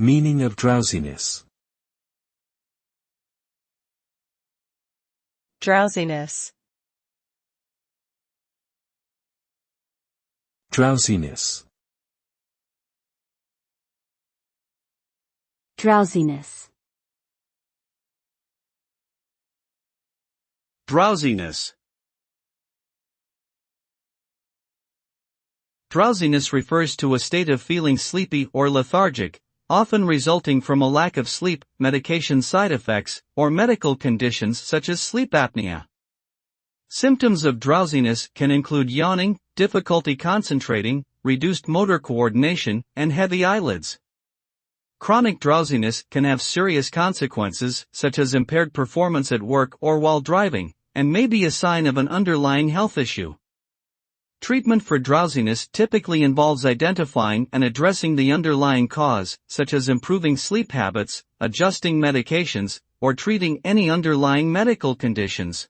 Meaning of drowsiness. Drowsiness. Drowsiness. Drowsiness. Drowsiness. Drowsiness refers to a state of feeling sleepy or lethargic, often resulting from a lack of sleep, medication side effects, or medical conditions such as sleep apnea. Symptoms of drowsiness can include yawning, difficulty concentrating, reduced motor coordination, and heavy eyelids. Chronic drowsiness can have serious consequences, such as impaired performance at work or while driving, and may be a sign of an underlying health issue. Treatment for drowsiness typically involves identifying and addressing the underlying cause, such as improving sleep habits, adjusting medications, or treating any underlying medical conditions.